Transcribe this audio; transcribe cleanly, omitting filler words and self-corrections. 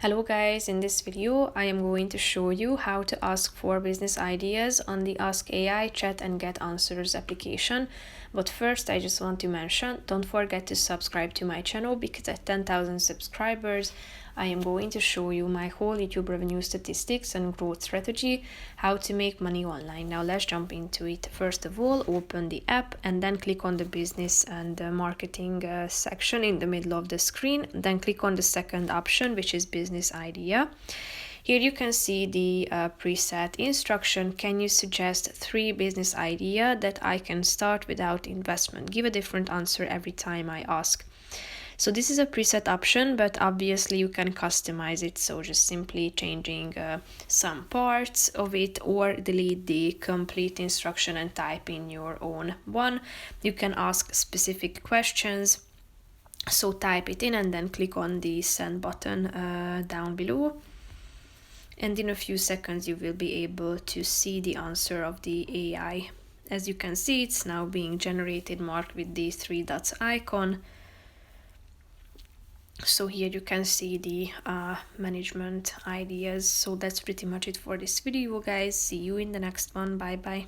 Hello guys, in this video I am going to show you how to ask for business ideas on the Ask AI Chat and Get Answers application. But first I just want to mention, don't forget to subscribe to my channel because at 10,000 subscribers I am going to show you my whole YouTube revenue statistics and growth strategy, how to make money online. Now let's jump into it. First of all, open the app and then click on the business and marketing section in the middle of the screen. Then click on the second option, which is business idea. Here you can see the preset instruction. Can you suggest 3 business idea that I can start without investment? Give a different answer every time I ask. So this is a preset option, but obviously you can customize it. So just simply changing some parts of it or delete the complete instruction and type in your own one. You can ask specific questions. So type it in and then click on the send button down below. And in a few seconds you will be able to see the answer of the AI. As you can see, it's now being generated, marked with the 3 dots icon. So here you can see the management ideas. So that's pretty much it for this video, guys. See you in the next one. Bye bye.